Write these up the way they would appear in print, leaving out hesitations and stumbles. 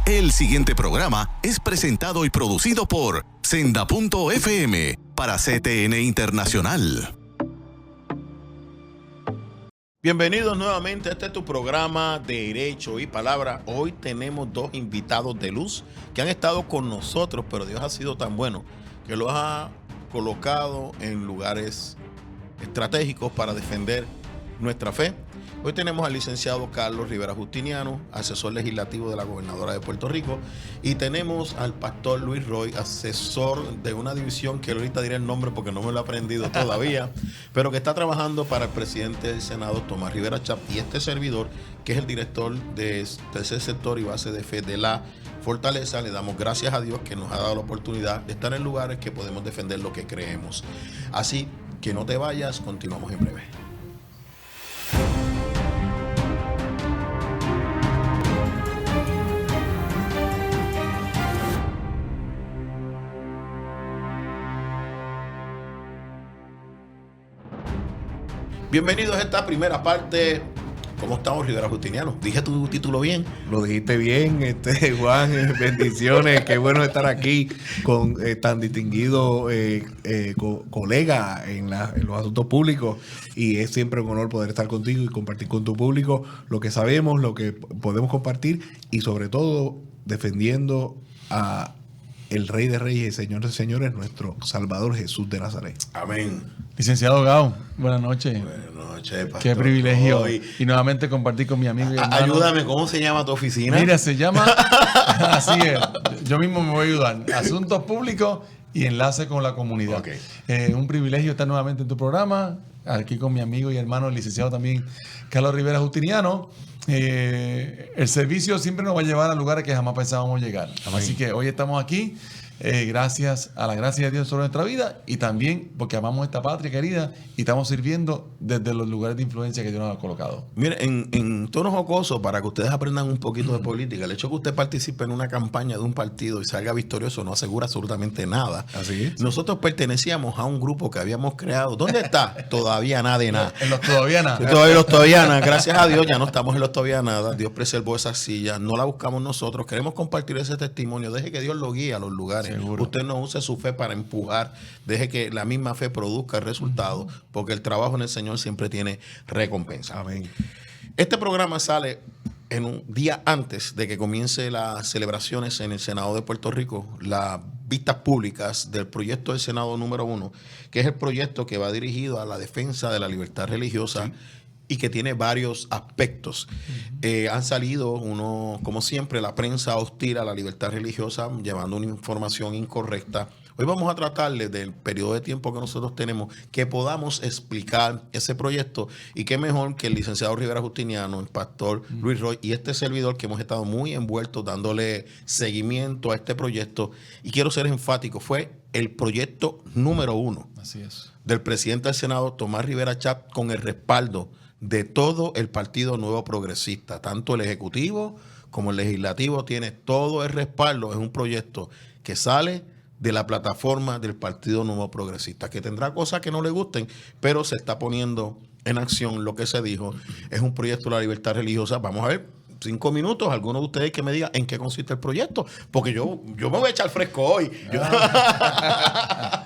El siguiente programa es presentado y producido por Senda.fm para CTN Internacional. Bienvenidos nuevamente a este tu programa de Derecho y Palabra. Hoy tenemos dos invitados de luz que han estado con nosotros, pero Dios ha sido tan bueno que los ha colocado en lugares estratégicos para defender nuestra fe. Hoy tenemos al licenciado Carlos Rivera Justiniano, asesor legislativo de la gobernadora de Puerto Rico, y tenemos al pastor Luis Roy, asesor de una división que ahorita diré el nombre porque no me lo he aprendido todavía, pero que está trabajando para el presidente del Senado, Tomás Rivera Chap, y este servidor, que es el director de tercer sector y base de fe de la Fortaleza. Le damos gracias a Dios que nos ha dado la oportunidad de estar en lugares que podemos defender lo que creemos. Así que no te vayas, continuamos en breve. Bienvenidos a esta primera parte. ¿Cómo estamos, Rivera Justiniano? ¿Dije tu título bien? Lo dijiste bien, Juan. Bendiciones. Qué bueno estar aquí con tan distinguido colega en los asuntos públicos. Y es siempre un honor poder estar contigo y compartir con tu público lo que sabemos, lo que podemos compartir y sobre todo defendiendo a el Rey de Reyes y Señor de Señores, nuestro Salvador Jesús de Nazaret. Amén. Licenciado Gao, buenas noches. Buenas noches, pastor. Qué privilegio. Hoy. Y nuevamente compartir con mi amigo y hermano. Ayúdame, ¿cómo se llama tu oficina? Mira, se llama, así es, yo mismo me voy a ayudar. Asuntos Públicos y Enlace con la Comunidad. Okay. Un privilegio estar nuevamente en tu programa, aquí con mi amigo y hermano, el licenciado también, Carlos Rivera Justiniano. El servicio siempre nos va a llevar a lugares que jamás pensábamos llegar. Amén. Así que hoy estamos aquí. Gracias a la gracia de Dios sobre nuestra vida y también porque amamos esta patria querida y estamos sirviendo desde los lugares de influencia que Dios nos ha colocado. Mire, en tono jocoso, para que ustedes aprendan un poquito de política, el hecho de que usted participe en una campaña de un partido y salga victorioso no asegura absolutamente nada. Así es. Nosotros pertenecíamos a un grupo que habíamos creado. ¿Dónde está? Todavía nada de nada. En los todavía nada. Los todavía nada. Gracias a Dios ya no estamos en los todavía nada. Dios preservó esa silla. No la buscamos nosotros. Queremos compartir ese testimonio. Deje que Dios lo guíe a los lugares. Seguro. Usted no use su fe para empujar. Deje que la misma fe produzca el resultado, porque el trabajo en el Señor siempre tiene recompensa. Amén. Este programa sale en un día antes de que comience las celebraciones en el Senado de Puerto Rico, las vistas públicas del proyecto del Senado número 1, que es el proyecto que va dirigido a la defensa de la libertad religiosa. Sí. Y que tiene varios aspectos. Han salido uno, como siempre, la prensa hostil a la libertad religiosa, llevando una información incorrecta. Hoy vamos a tratarle del periodo de tiempo que nosotros tenemos, que podamos explicar ese proyecto. Y qué mejor que el licenciado Rivera Justiniano, el pastor Luis Roy y este servidor, que hemos estado muy envueltos dándole seguimiento a este proyecto. Y quiero ser enfático, fue el proyecto número 1. Así es. Del presidente del Senado, Tomás Rivera Chap, con el respaldo de todo el Partido Nuevo Progresista. Tanto el Ejecutivo como el Legislativo tiene todo el respaldo. Es un proyecto que sale de la plataforma del Partido Nuevo Progresista, que tendrá cosas que no le gusten, pero se está poniendo en acción lo que se dijo. Es un proyecto de la libertad religiosa. Vamos a ver, 5 minutos, alguno de ustedes que me diga en qué consiste el proyecto, porque yo me voy a echar fresco hoy.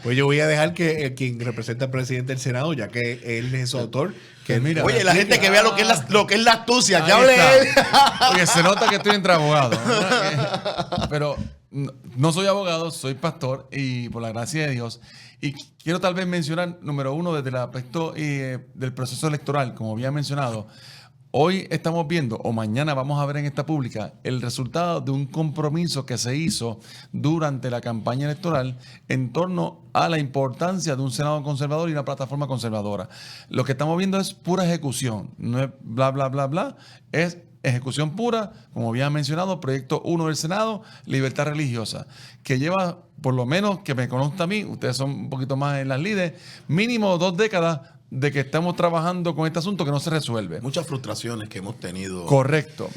Pues yo voy a dejar que quien representa al presidente del Senado, ya que él es su autor, que mira. Oye, la gente que vea lo que es la astucia, que hable él. Oye, se nota que estoy entre abogados, pero no soy abogado, soy pastor y por la gracia de Dios. Y quiero tal vez mencionar, número 1, desde el aspecto del proceso electoral, como había mencionado. Hoy estamos viendo, o mañana vamos a ver en esta pública, el resultado de un compromiso que se hizo durante la campaña electoral en torno a la importancia de un Senado conservador y una plataforma conservadora. Lo que estamos viendo es pura ejecución, no es bla, bla, bla, bla, es ejecución pura, como había mencionado, proyecto 1 del Senado, libertad religiosa, que lleva, por lo menos que me conozca a mí, ustedes son un poquito más en las lides, mínimo 2 décadas de que estamos trabajando con este asunto que no se resuelve. Muchas frustraciones que hemos tenido. Correcto.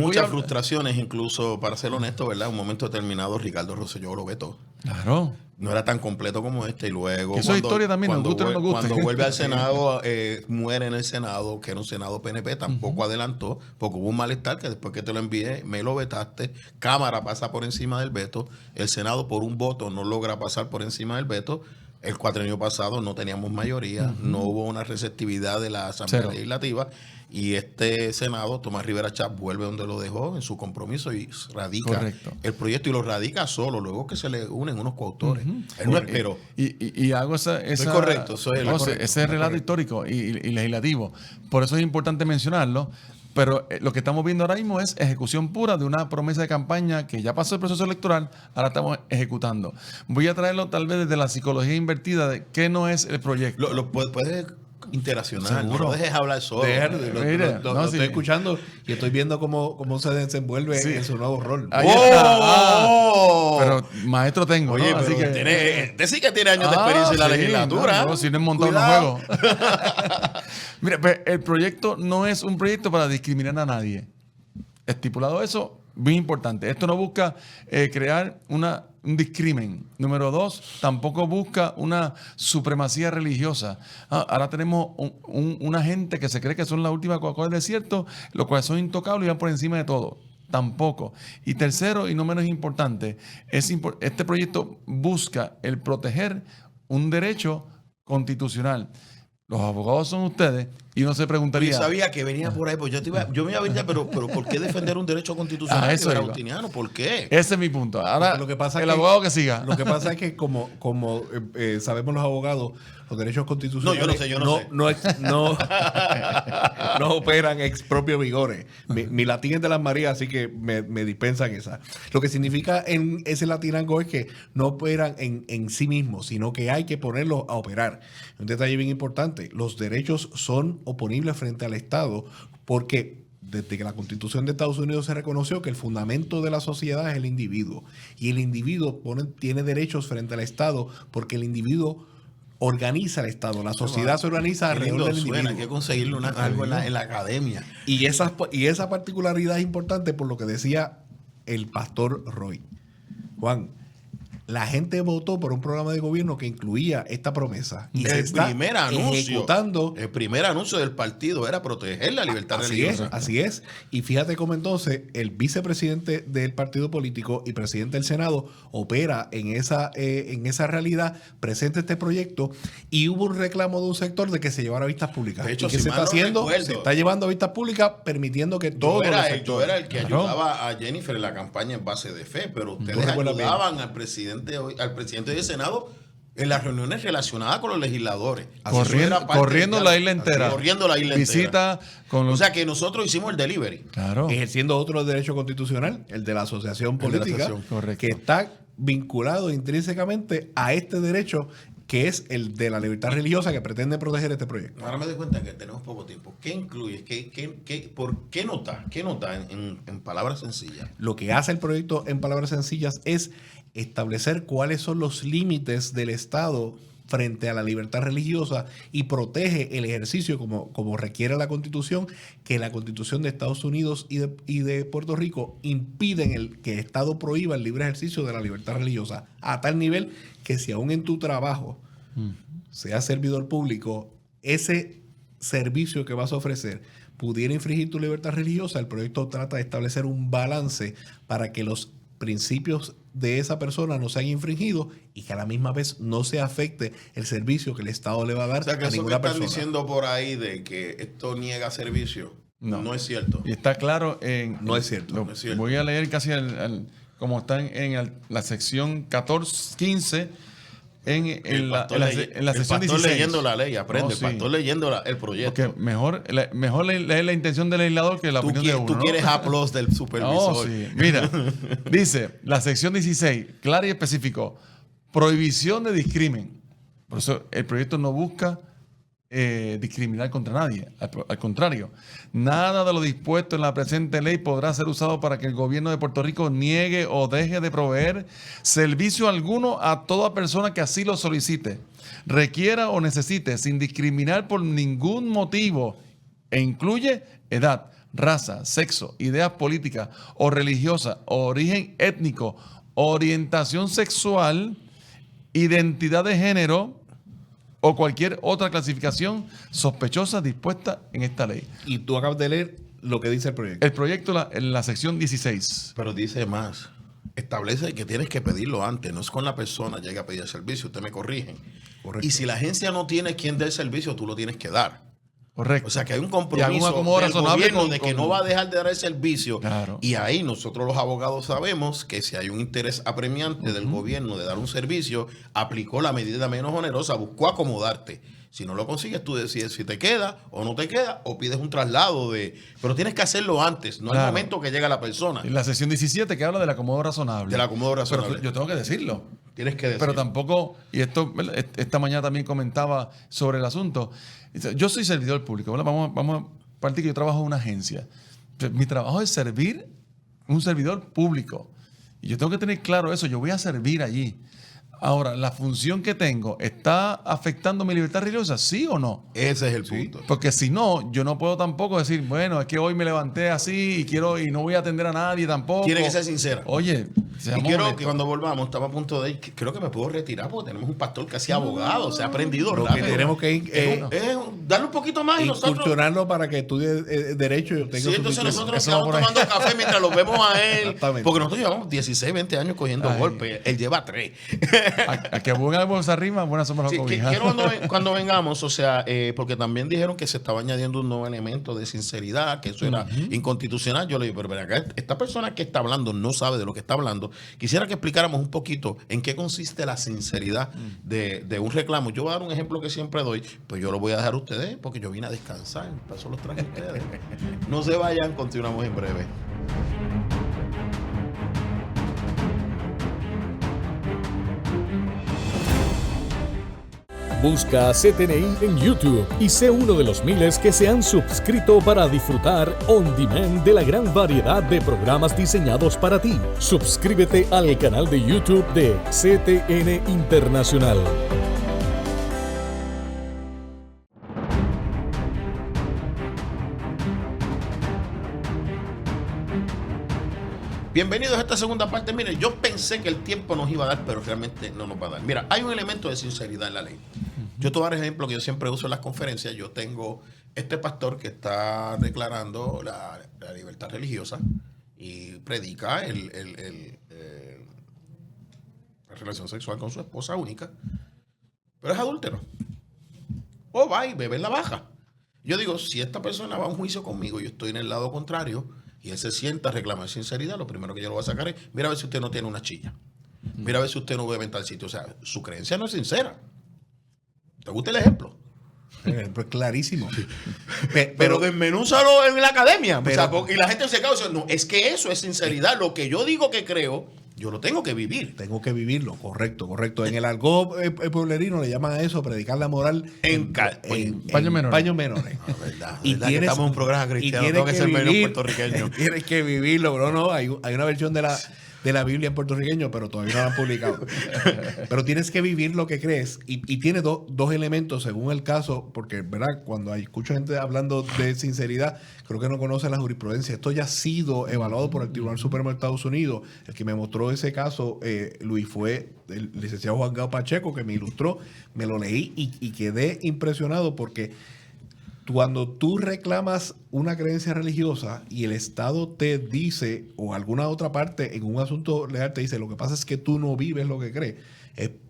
Muchas frustraciones, incluso, para ser honesto, ¿verdad? En un momento determinado, Ricardo Rosselló lo vetó. Claro. no era tan completo como este. Y luego, Que eso es historia también, nos guste o no nos guste. cuando vuelve al Senado, muere en el Senado, que era un Senado PNP, tampoco adelantó, porque hubo un malestar que después que te lo envié, me lo vetaste. Cámara pasa por encima del veto. El Senado, por un voto, no logra pasar por encima del veto. El cuatrienio pasado no teníamos mayoría, no hubo una receptividad de la Asamblea Cero. Legislativa, y este Senado, Tomás Rivera Chatz, vuelve donde lo dejó en su compromiso y radica Correcto. el proyecto, y lo radica solo, luego que se le unen unos coautores. Él no esperó. Y hago esa correcto, soy el correcto. ese relato histórico y legislativo. Por eso es importante mencionarlo. Pero lo que estamos viendo ahora mismo es ejecución pura de una promesa de campaña que ya pasó el proceso electoral, ahora estamos ejecutando. Voy a traerlo tal vez desde la psicología invertida de qué no es el proyecto. Lo puedes interaccionar, Seguro. no lo dejes hablar solo. Lo no, estoy sí. escuchando y estoy viendo cómo se desenvuelve Sí. en su nuevo rol. Ahí está. ¡Oh! Pero maestro tengo, Oye, ¿no? Así pero que este sí que tiene años de experiencia en la sí, legislatura. No, si no he montado los Cuidado. juegos. Mira, pues, el proyecto no es un proyecto para discriminar a nadie. Estipulado eso, bien importante. Esto no busca crear un discrimen. Número 2, tampoco busca una supremacía religiosa. Ahora tenemos una gente que se cree que son la última Coca-Cola del desierto, los cuales son intocables y van por encima de todo. Tampoco. Y tercero, y no menos importante, este proyecto busca el proteger un derecho constitucional. Los abogados son ustedes y uno se preguntaría... Yo sabía que venía por ahí, pues yo me iba a brindar, pero ¿por qué defender un derecho constitucional eso iba. agustiniano? ¿Por qué? Ese es mi punto. Ahora, Porque lo que pasa el es que- abogado que siga. Lo que pasa es que como sabemos los abogados, los derechos constitucionales No, yo no sé. no operan ex propio vigore. Mi latín es de las Marías, así que me dispensan esa. Lo que significa en ese latinango es que no operan en sí mismos, sino que hay que ponerlos a operar. Un detalle bien importante, los derechos son oponibles frente al Estado porque desde que la Constitución de Estados Unidos se reconoció que el fundamento de la sociedad es el individuo. Y el individuo tiene derechos frente al Estado porque el individuo organiza el Estado. La sociedad se organiza Qué alrededor lindo del suena, individuo. hay que conseguirle algo en la academia. Y esa particularidad es importante por lo que decía el pastor Roy. Juan, la gente votó por un programa de gobierno que incluía esta promesa. Y se El está primer anuncio, ejecutando. el primer anuncio del partido era proteger la libertad Así es, religiosa. así es. Y fíjate cómo entonces el vicepresidente del partido político y presidente del Senado opera en esa realidad, presenta este proyecto y hubo un reclamo de un sector de que se llevara a vistas públicas. De hecho, ¿Y qué si se mal está no haciendo? recuerdo, Se está llevando a vistas públicas permitiendo que todos los Yo sectores. era el que Claro. ayudaba a Jennifer en la campaña en base de fe, pero ustedes Tú recuerdas bien. ayudaban al presidente del Senado en las reuniones relacionadas con los legisladores. Eso era parte Corriendo del la diálogo. isla entera. Corriendo la isla Visita entera. con los... O sea que nosotros hicimos el delivery. Claro. Ejerciendo otro derecho constitucional, el de la asociación El de la política, asociación, correcto. que está vinculado intrínsecamente a este derecho que es el de la libertad religiosa que pretende proteger este proyecto. Ahora me doy cuenta que tenemos poco tiempo. ¿Qué incluye? ¿Por qué nota? ¿Qué nota en palabras sencillas? Lo que hace el proyecto en palabras sencillas es establecer cuáles son los límites del Estado frente a la libertad religiosa y protege el ejercicio como requiere la Constitución, que la Constitución de Estados Unidos y de Puerto Rico impiden que el Estado prohíba el libre ejercicio de la libertad religiosa, a tal nivel que si aún en tu trabajo seas servidor público, ese servicio que vas a ofrecer pudiera infringir tu libertad religiosa, el proyecto trata de establecer un balance para que los principios de esa persona no sean infringidos y que a la misma vez no se afecte el servicio que el Estado le va a dar O sea que a eso que ninguna están persona. diciendo por ahí de que esto niega servicio, No. no es cierto. Y está claro en... No es cierto. No es cierto. Voy a leer casi como está en la sección 15 en la sección 16. leyendo la ley, aprende. No, El sí. pastor leyendo el proyecto. Porque mejor leer la intención del legislador que la opinión de uno. Tú ¿no? quieres aplausos del supervisor. No, sí. Mira, dice la sección 16, clara y específico, prohibición de discrimen. Por eso el proyecto no busca discriminar contra nadie. Al contrario, nada de lo dispuesto en la presente ley podrá ser usado para que el gobierno de Puerto Rico niegue o deje de proveer servicio alguno a toda persona que así lo solicite, requiera o necesite, sin discriminar por ningún motivo, e incluye edad, raza, sexo, ideas políticas o religiosas, origen étnico, orientación sexual, identidad de género o cualquier otra clasificación sospechosa dispuesta en esta ley. Y tú acabas de leer lo que dice el proyecto. El proyecto en la sección 16. Pero dice más. Establece que tienes que pedirlo antes. No es con la persona llega a pedir el servicio. Ustedes me corrigen. Correcto. Y si la agencia no tiene quien dé el servicio, tú lo tienes que dar. Correcto. O sea que hay un Y algún compromiso acomodo del razonable gobierno con- de que con- no va a dejar de dar el servicio. Claro. Y ahí nosotros los abogados sabemos que si hay un interés apremiante del gobierno de dar un servicio, aplicó la medida menos onerosa, buscó acomodarte. Si no lo consigues, tú decides si te queda o no te queda o pides un traslado de... Pero tienes que hacerlo antes, no al Claro. momento que llega la persona. En la sección 17 que habla del acomodo razonable. Del acomodo razonable. Pero yo tengo que decirlo. Tienes que decir. Pero tampoco, y esto esta mañana también comentaba sobre el asunto. Yo soy servidor público, ¿verdad? Vamos a partir que yo trabajo en una agencia. Mi trabajo es servir un servidor público. Y yo tengo que tener claro eso. Yo voy a servir allí. Ahora, ¿la función que tengo está afectando mi libertad religiosa? ¿Sí o no? Ese es el punto. Porque si no, yo no puedo tampoco decir, bueno, es que hoy me levanté así y no voy a atender a nadie tampoco. Tiene que ser sincera. Oye, Y seamos quiero honestos. que cuando volvamos, estaba a punto de ir, creo que me puedo retirar porque tenemos un pastor casi abogado, se ha aprendido Lo rápido. que tenemos que ir, Es darle un poquito más y nosotros... incursionarlo para que estudie derecho y tenga Sí, entonces su nosotros Eso estamos va por ahí. tomando café mientras los vemos a él. Exactamente. Porque nosotros llevamos 16, 20 años cogiendo Ay. golpes. Él lleva 3. A que buena bolsa arriba, buenas somos las Sí, cobijas. quiero cuando vengamos, o sea, porque también dijeron que se estaba añadiendo un nuevo elemento de sinceridad, que eso era inconstitucional. Yo le digo, pero ven acá, esta persona que está hablando no sabe de lo que está hablando. Quisiera que explicáramos un poquito en qué consiste la sinceridad de un reclamo. Yo voy a dar un ejemplo que siempre doy, pues yo lo voy a dejar a ustedes porque yo vine a descansar. Para eso los traje a ustedes. No se vayan, continuamos en breve. Busca CTNI en YouTube y sé uno de los miles que se han suscrito para disfrutar on demand de la gran variedad de programas diseñados para ti. Suscríbete al canal de YouTube de CTN Internacional. Bienvenidos a esta segunda parte. Mire, yo pensé que el tiempo nos iba a dar, pero realmente no nos va a dar. Mira, hay un elemento de sinceridad en la ley. Yo te voy a dar el ejemplo que yo siempre uso en las conferencias. Yo tengo este pastor que está declarando la libertad religiosa y predica la relación sexual con su esposa única, pero es adúltero. O va y bebe en la baja. Yo digo, si esta persona va a un juicio conmigo y yo estoy en el lado contrario y él se sienta a reclamar sinceridad, lo primero que yo lo voy a sacar es, mira a ver si usted no tiene una chilla. Mira a ver si usted no bebe en tal sitio. O sea, su creencia no es sincera. ¿Te gusta el ejemplo? El ejemplo es clarísimo. Pero desmenúzalo en la academia. Pero- O sea, y la gente se causa. No, es que eso es sinceridad. Lo que yo digo que creo, yo lo tengo que vivir. Tengo que vivirlo, correcto. En el argot pueblerino le llaman a eso predicar la moral En paños menores. paños menores. ¿Verdad? Y ¿Verdad que tienes- estamos en un programa y cristiano? tienes Tengo que ser medio vivir- puertorriqueño. Tienes que vivirlo, bro. No, hay una versión de la Biblia en puertorriqueño, pero todavía no la han publicado. Pero tienes que vivir lo que crees. Y tiene dos elementos según el caso, porque, ¿verdad? Cuando escucho gente hablando de sinceridad, creo que no conoce la jurisprudencia. Esto ya ha sido evaluado por el Tribunal Supremo de Estados Unidos. El que me mostró ese caso, Luis, fue el licenciado Juan Gao Pacheco, que me ilustró. Me lo leí y quedé impresionado porque cuando tú reclamas una creencia religiosa y el Estado te dice, o alguna otra parte en un asunto legal te dice, lo que pasa es que tú no vives lo que crees,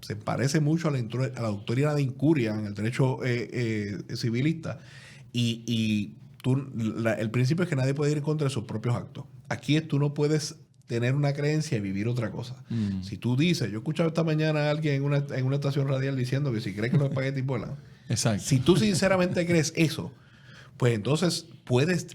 se parece mucho a la doctrina de incuria en el derecho civilista. Y el principio es que nadie puede ir en contra de sus propios actos. Aquí tú no puedes tener una creencia y vivir otra cosa. Si tú dices, yo he escuchado esta mañana a alguien en una estación radial diciendo que si crees que los espaguetis vuelan, Exacto. si tú sinceramente crees eso, pues entonces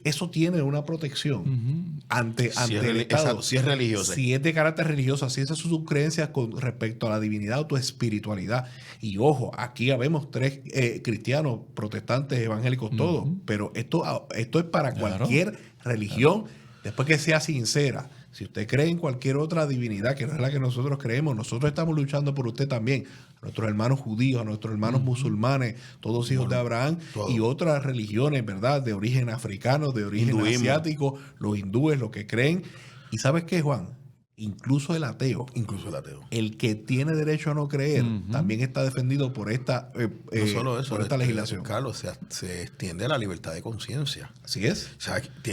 eso tiene una protección ante Si es el Estado. exacto, si es religiosa. Si es de carácter religioso, si esas son sus creencias con respecto a la divinidad o tu espiritualidad. Y ojo, aquí habemos 3 cristianos, protestantes, evangélicos, todos. Pero esto es para Claro. cualquier religión, después que sea sincera. Si usted cree en cualquier otra divinidad que no es la que nosotros creemos, nosotros estamos luchando por usted también. A nuestros hermanos judíos, a nuestros hermanos musulmanes, todos hijos de Abraham, todo. y otras religiones, ¿verdad? De origen africano, de origen Hinduismo. asiático, los hindúes, los que creen. ¿Y sabes qué, Juan? incluso el ateo, Incluso el ateo. el que tiene derecho a no creer, Ujú. también está defendido por esta, No solo eso, por esta legislación. Carlos, se extiende la libertad de conciencia. Así es. O sea, que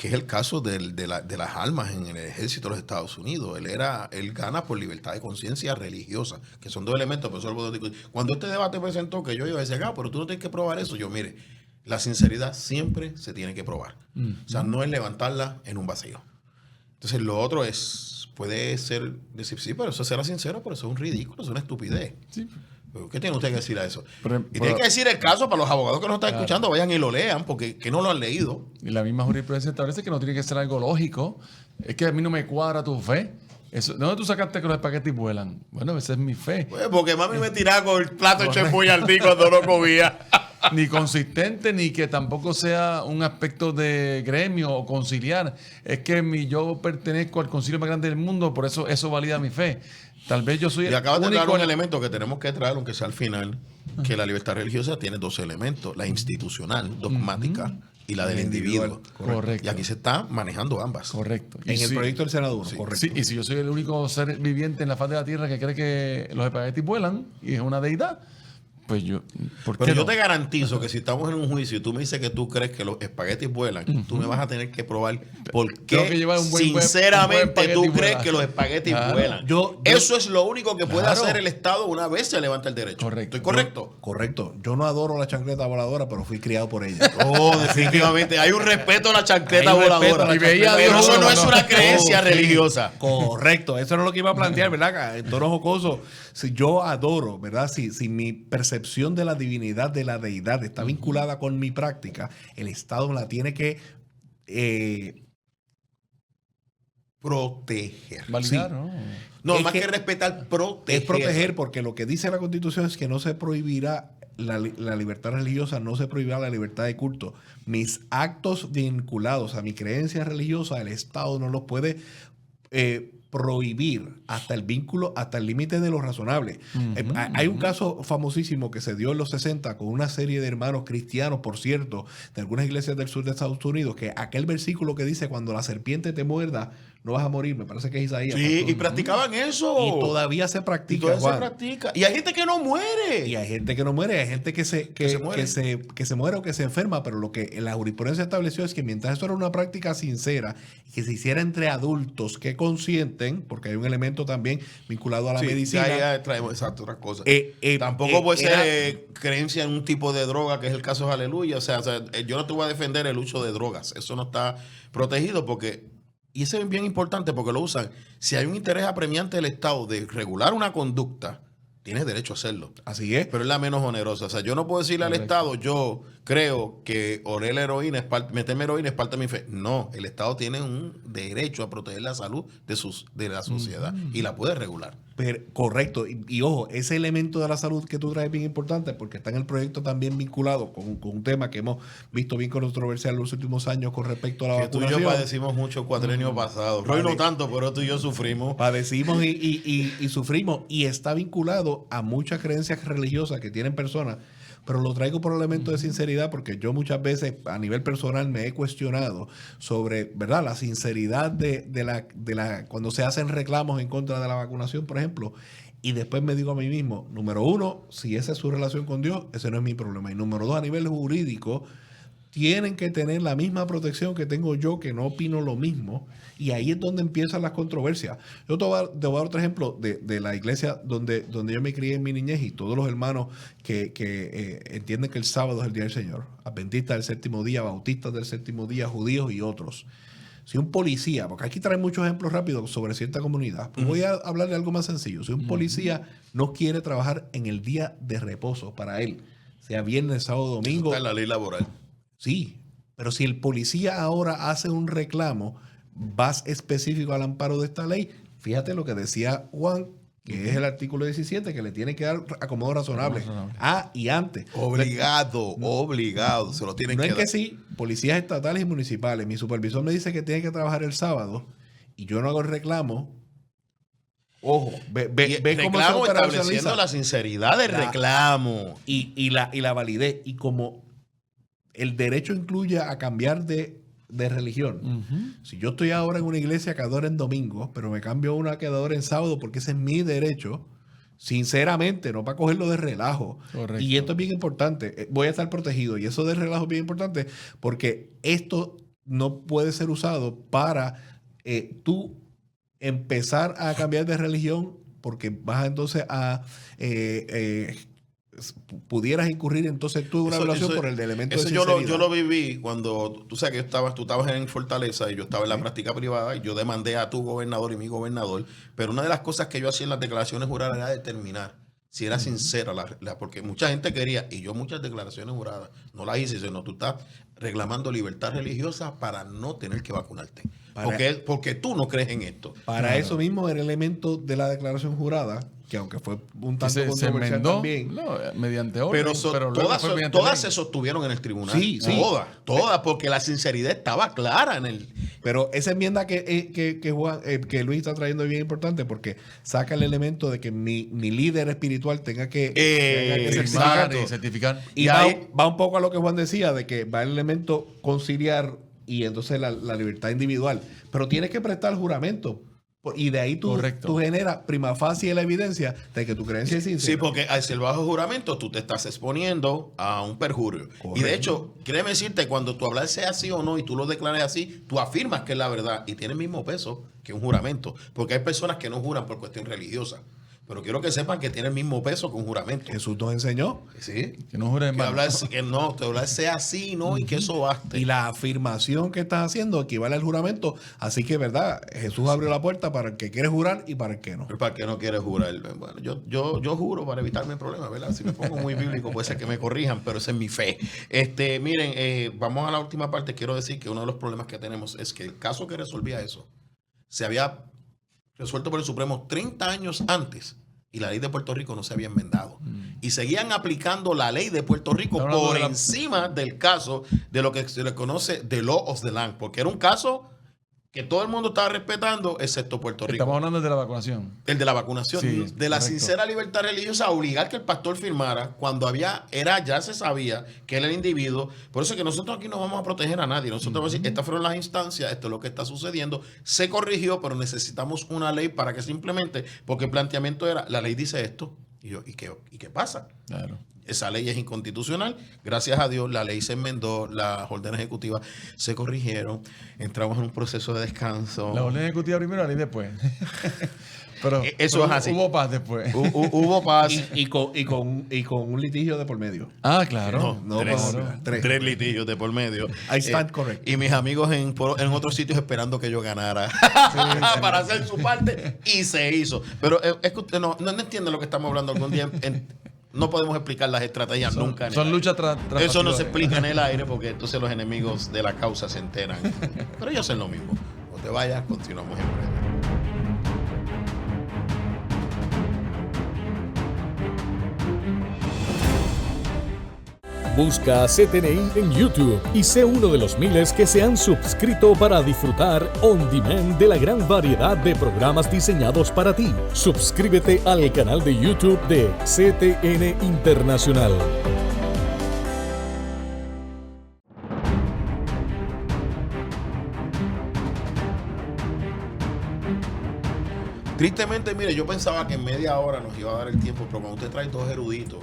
es el caso de las armas en el ejército de los Estados Unidos. Él gana por libertad de conciencia religiosa, que son dos elementos. Pero cuando este debate presentó, que yo iba a decir, pero tú no tienes que probar eso. Yo, mire, la sinceridad siempre se tiene que probar. O sea, no es levantarla en un vacío. Entonces, lo otro puede ser decir, sí, pero eso será sincero, pero eso es un ridículo, eso es una estupidez. Sí. ¿Pero qué tiene usted que decir a eso? Pero- Y tiene que decir el caso para los abogados que nos están Claro. escuchando, vayan y lo lean, porque que no lo han leído. Y la misma jurisprudencia establece que no tiene que ser algo lógico. Es que a mí no me cuadra tu fe. Eso, ¿de dónde tú sacaste que los espaguetis vuelan? Bueno, esa es mi fe. Pues porque mami me tiraba con el plato hecho en Boyardee cuando no comía. Ni consistente, ni que tampoco sea un aspecto de gremio o conciliar. Es que yo pertenezco al concilio más grande del mundo, por eso valida mi fe. Tal vez yo soy Y el acabas de único dar un en- elemento que tenemos que traer, aunque sea al final, que la libertad religiosa tiene dos elementos, la institucional, dogmática, y la del individuo. Correcto. Y aquí se está manejando ambas. Correcto. Y En el si- proyecto del Senado 1, Sí. correcto. Sí, y si yo soy el único ser viviente en la faz de la tierra que cree que los espaguetis vuelan y es una deidad, pues yo. ¿Por qué Pero yo no? te garantizo que si estamos en un juicio y tú me dices que tú crees que los espaguetis vuelan, tú me vas a tener que probar por Tengo que qué llevar un buen sinceramente espagueti tú vuela. crees que los espaguetis Claro. vuelan. Yo- Eso es lo único que puede Claro. hacer el Estado una vez se levanta el derecho. Correcto. ¿Estoy correcto? Correcto. Yo no adoro la chancleta voladora, pero fui criado por ella. Oh, definitivamente. Hay un respeto a la chancleta Hay un respeto voladora. a la Y veía a Pero Dios eso no es volando. una creencia Oh, sí. religiosa. Correcto, eso era lo que iba a plantear, ¿verdad? En tono jocoso, si yo adoro, ¿verdad? Si mi percepción de la divinidad, de la deidad, está vinculada con mi práctica, el Estado me la tiene que Proteger. Validar, Sí. ¿no? No, Es más que que respetar, proteger. es proteger, porque lo que dice la Constitución es que no se prohibirá la libertad religiosa, no se prohibirá la libertad de culto. Mis actos vinculados a mi creencia religiosa, el Estado no los puede prohibir hasta el vínculo, hasta el límite de lo razonable. Hay un caso famosísimo que se dio en los 60 con una serie de hermanos cristianos, por cierto, de algunas iglesias del sur de Estados Unidos, que aquel versículo que dice cuando la serpiente te muerda, no vas a morir, me parece que es Isaías. Sí, pastor. y practicaban eso. Y todavía se Y practica. todavía se Juan. practica. Y hay gente que no muere. Y hay gente que no muere, hay gente que se muere. que se muere o que se enferma, pero lo que la jurisprudencia estableció es que mientras eso era una práctica sincera y que se hiciera entre adultos que consienten, porque hay un elemento también vinculado a la Sí, medicina. ya traemos exacto otras cosas. Tampoco eh, puede ser era- creencia en un tipo de droga, que es el caso de Aleluya. O sea, yo no te voy a defender el uso de drogas. Eso no está protegido porque, y eso es bien importante porque lo usan. Si hay un interés apremiante del Estado de regular una conducta, tienes derecho a hacerlo. Así es. Pero es la menos onerosa. O sea, yo no puedo decirle al Estado, yo creo que oler la heroína es meterme heroína es parte de mi fe. No, el Estado tiene un derecho a proteger la salud de la sociedad y la puede regular. Pero, correcto. Y ojo, ese elemento de la salud que tú traes es bien importante porque está en el proyecto también vinculado con un tema que hemos visto bien controversial en los últimos años con respecto a la Que tú y vacunación. yo padecimos mucho cuatrienio pasado. Roy no tanto, pero tú y yo sufrimos. Padecimos y sufrimos y está vinculado a muchas creencias religiosas que tienen personas, pero lo traigo por elemento de sinceridad porque yo muchas veces a nivel personal me he cuestionado sobre, ¿verdad?, la sinceridad de la cuando se hacen reclamos en contra de la vacunación, por ejemplo, y después me digo a mí mismo, número uno, si esa es su relación con Dios, ese no es mi problema, y número dos, a nivel jurídico, tienen que tener la misma protección que tengo yo, que no opino lo mismo, y ahí es donde empiezan las controversias. Yo te voy a dar otro ejemplo de la iglesia donde yo me crié en mi niñez y todos los hermanos que entienden que el sábado es el día del Señor, adventistas del séptimo día, bautistas del séptimo día, judíos y otros. Si un policía, porque aquí trae muchos ejemplos rápidos sobre cierta comunidad, pues voy a hablar de algo más sencillo. Si un policía no quiere trabajar en el día de reposo para él, sea viernes, sábado, domingo, Está en la ley laboral. sí, pero si el policía ahora hace un reclamo, vas específico al amparo de esta ley, fíjate lo que decía Juan, que es el artículo 17, que le tiene que dar acomodo razonable. Y antes. Obligado. Se lo tienen No que es que dar. sí, policías estatales y municipales. Mi supervisor me dice que tiene que trabajar el sábado y yo no hago el reclamo. Ojo, ve cómo se Reclamo operacionaliza. estableciendo la sinceridad del reclamo. Y la validez. Y como el derecho incluye a cambiar de de religión. Si yo estoy ahora en una iglesia que adora en domingo, pero me cambio a una que adora en sábado porque ese es mi derecho, sinceramente, no para cogerlo de relajo. Correcto. Y esto es bien importante. Voy a estar protegido. Y eso de relajo es bien importante porque esto no puede ser usado para tú empezar a cambiar de religión porque vas entonces a... pudieras incurrir entonces tú en una violación por el elemento de sinceridad. Yo lo viví cuando, tú sabes que tú estabas en Fortaleza y yo estaba en la práctica privada y yo demandé a tu gobernador y mi gobernador, pero una de las cosas que yo hacía en las declaraciones juradas era determinar si era sincera porque mucha gente quería, y yo muchas declaraciones juradas no las hice, sino tú estás reclamando libertad religiosa para no tener que vacunarte. Porque tú no crees en esto. Para eso mismo el elemento de la declaración jurada, que aunque fue un tanto controversial también. No, mediante orden. Pero todas se sostuvieron en el tribunal. Sí. Todas, porque la sinceridad estaba clara en el... Pero esa enmienda que Luis está trayendo es bien importante porque saca el elemento de que mi líder espiritual tenga que certificar. Y va un poco a lo que Juan decía, de que va el elemento conciliar y entonces la libertad individual. Pero tienes que prestar juramento. Y de ahí tú generas prima facie la evidencia de que tu creencia es sincera. Sí, porque al ser bajo juramento tú te estás exponiendo a un perjurio. Correcto. Y de hecho, créeme decirte, cuando tu hablar sea así o no y tú lo declares así, tú afirmas que es la verdad y tiene el mismo peso que un juramento. Porque hay personas que no juran por cuestión religiosa. Pero quiero que sepan que tiene el mismo peso que un juramento. Jesús nos enseñó. Sí. Que no jure en vano. Que hablar sea así, ¿no? Y que eso baste. Y la afirmación que estás haciendo equivale al juramento. Así que, ¿verdad? Jesús abrió la puerta para el que quiere jurar y para el que no. Pero para el que no quiere jurar. Bueno, yo juro para evitarme problemas, ¿verdad? Si me pongo muy bíblico puede ser que me corrijan, pero esa es mi fe. Miren, vamos a la última parte. Quiero decir que uno de los problemas que tenemos es que el caso que resolvía eso se había resuelto por el Supremo 30 años antes y la ley de Puerto Rico no se había enmendado. Y seguían aplicando la ley de Puerto Rico por encima del caso de lo que se le conoce the law of the land, porque era un caso que todo el mundo estaba respetando, excepto Puerto Rico. Estamos hablando de la vacunación. El de la vacunación. Sí, de la sincera libertad religiosa, obligar que el pastor firmara cuando ya se sabía que él era el individuo. Por eso es que nosotros aquí no vamos a proteger a nadie. Nosotros vamos a decir, estas fueron las instancias, esto es lo que está sucediendo. Se corrigió, pero necesitamos una ley para que simplemente, porque el planteamiento era, la ley dice esto, ¿y qué pasa? Claro. Esa ley es inconstitucional. Gracias a Dios, la ley se enmendó, las órdenes ejecutivas se corrigieron. Entramos en un proceso de descanso. La orden ejecutiva primero, la ley después. Pero eso es así. Hubo paz después. Hubo paz. Y con un litigio de por medio. Ah, claro. Tres litigios de por medio. I stand correct. Y mis amigos en otros sitios esperando que yo ganara para hacer su parte. Y se hizo. Pero es que usted no entiende lo que estamos hablando algún día. No podemos explicar las estrategias nunca. Son luchas Eso no se explica en el aire porque entonces los enemigos de la causa se enteran. Pero ellos hacen lo mismo. No te vayas, continuamos en breve. Busca CTNI en YouTube y sé uno de los miles que se han suscrito para disfrutar on demand de la gran variedad de programas diseñados para ti. Suscríbete al canal de YouTube de CTN Internacional. Tristemente, mire, yo pensaba que en media hora nos iba a dar el tiempo, pero cuando usted trae dos eruditos,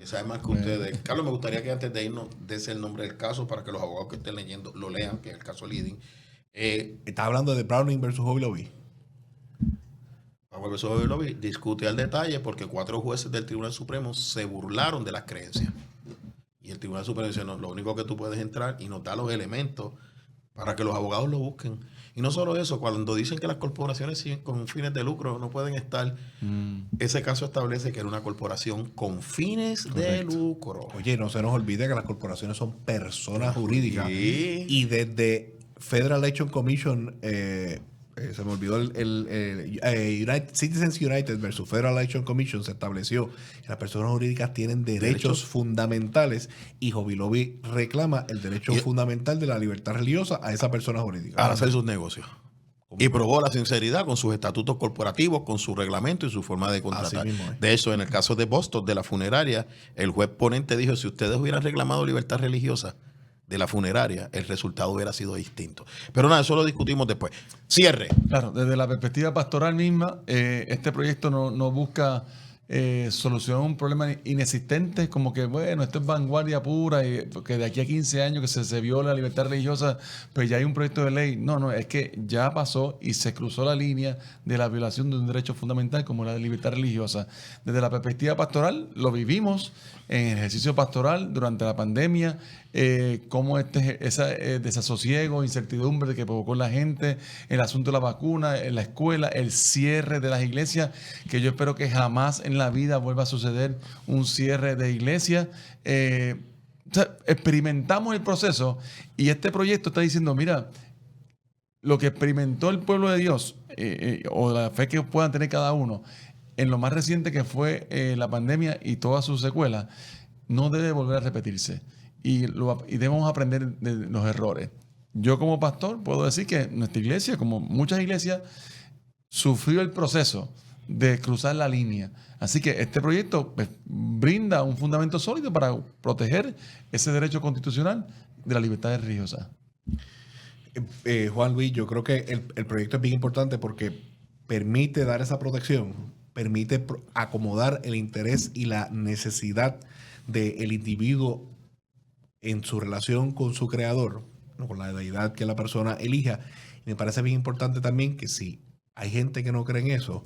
saben más que ustedes. Carlos, me gustaría que antes de irnos des el nombre del caso para que los abogados que estén leyendo lo lean, que es el caso Leading. Está hablando de Browning versus Hobby Lobby. Browning versus Hobby Lobby discute al detalle porque 4 jueces del Tribunal Supremo se burlaron de las creencias. Y el Tribunal Supremo dice, no, lo único que tú puedes entrar y nos da los elementos para que los abogados lo busquen. Y no solo eso, cuando dicen que las corporaciones con fines de lucro no pueden estar, ese caso establece que era una corporación con fines de lucro. Oye, no se nos olvide que las corporaciones son personas jurídicas. Sí. Y desde Federal Election Commission, se me olvidó Citizens United versus Federal Election Commission, se estableció que las personas jurídicas tienen derechos fundamentales y Hobby Lobby reclama el derecho fundamental de la libertad religiosa a esa persona jurídica. Para hacer sus negocios. Y probó la sinceridad con sus estatutos corporativos, con su reglamento y su forma de contratar. De hecho, en el caso de Boston, de la funeraria, el juez ponente dijo, si ustedes hubieran reclamado libertad religiosa, de la funeraria, el resultado hubiera sido distinto. Pero nada, eso lo discutimos después. Cierre. Claro, desde la perspectiva pastoral misma, este proyecto no busca solucionar un problema inexistente, como que, bueno, esto es vanguardia pura, y que de aquí a 15 años que se viola la libertad religiosa, pues ya hay un proyecto de ley. No, es que ya pasó y se cruzó la línea de la violación de un derecho fundamental como la de libertad religiosa. Desde la perspectiva pastoral, lo vivimos en el ejercicio pastoral durante la pandemia, cómo ese desasosiego, incertidumbre que provocó la gente, el asunto de la vacuna, en la escuela, el cierre de las iglesias, que yo espero que jamás en la vida vuelva a suceder un cierre de iglesias. O sea, experimentamos el proceso y este proyecto está diciendo, mira, lo que experimentó el pueblo de Dios, o la fe que puedan tener cada uno, en lo más reciente que fue la pandemia y todas sus secuelas, no debe volver a repetirse. Y debemos aprender de los errores. Yo como pastor puedo decir que nuestra iglesia, como muchas iglesias, sufrió el proceso de cruzar la línea. Así que este proyecto pues, brinda un fundamento sólido para proteger ese derecho constitucional de la libertad religiosa. Juan Luis, yo creo que el proyecto es bien importante porque permite dar esa protección, permite acomodar el interés y la necesidad del individuo en su relación con su creador, con la deidad que la persona elija. Y me parece bien importante también que si hay gente que no cree en eso,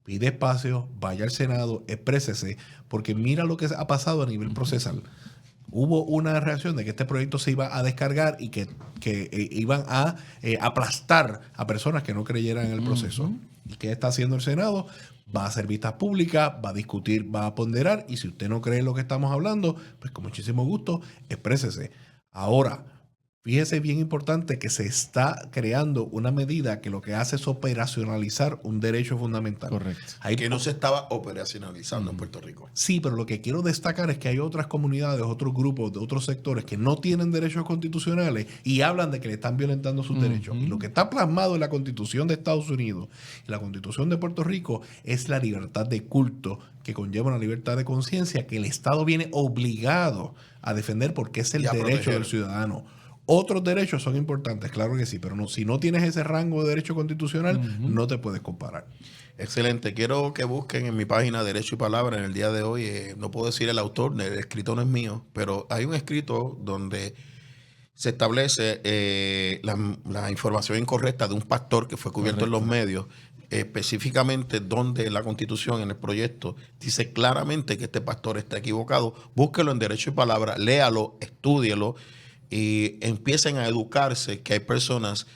pide espacio, vaya al Senado, exprésese, porque mira lo que ha pasado a nivel procesal. Hubo una reacción de que este proyecto se iba a descargar y que iban a aplastar a personas que no creyeran en el proceso. ¿Y qué está haciendo el Senado? Va a hacer vistas públicas, va a discutir, va a ponderar, y si usted no cree en lo que estamos hablando, pues con muchísimo gusto, exprésese. Ahora, fíjese, bien importante que se está creando una medida que lo que hace es operacionalizar un derecho fundamental. Correcto. Que no se estaba operacionalizando en Puerto Rico. Sí, pero lo que quiero destacar es que hay otras comunidades, otros grupos, de otros sectores que no tienen derechos constitucionales y hablan de que le están violentando sus derechos. Y lo que está plasmado en la Constitución de Estados Unidos y la Constitución de Puerto Rico es la libertad de culto, que conlleva una libertad de conciencia que el Estado viene obligado a defender porque es el derecho del ciudadano. Otros derechos son importantes, claro que sí, pero no, si no tienes ese rango de derecho constitucional, no te puedes comparar. Excelente. Quiero que busquen en mi página Derecho y Palabra en el día de hoy. No puedo decir el autor, el escrito no es mío, pero hay un escrito donde se establece la información incorrecta de un pastor que fue cubierto en los medios, específicamente donde la Constitución, en el proyecto, dice claramente que este pastor está equivocado. Búsquelo en Derecho y Palabra, léalo, estúdielo, y empiecen a educarse que hay personas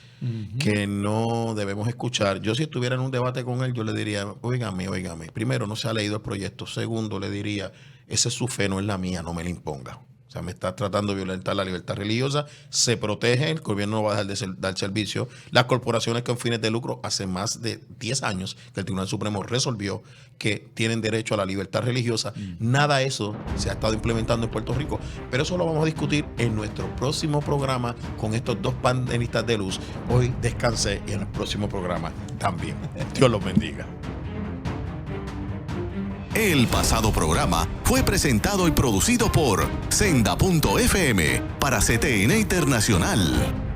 que no debemos escuchar. Yo si estuviera en un debate con él, yo le diría, óigame. Primero, no se ha leído el proyecto. Segundo, le diría, esa es su fe, no es la mía, no me la imponga. O sea, me está tratando de violentar la libertad religiosa. Se protege, el gobierno no va a dejar de dar servicio. Las corporaciones con fines de lucro, hace más de 10 años que el Tribunal Supremo resolvió que tienen derecho a la libertad religiosa. Nada de eso se ha estado implementando en Puerto Rico. Pero eso lo vamos a discutir en nuestro próximo programa con estos dos panelistas de luz. Hoy descansé y en el próximo programa también. Dios los bendiga. El pasado programa fue presentado y producido por Senda.fm para CTN Internacional.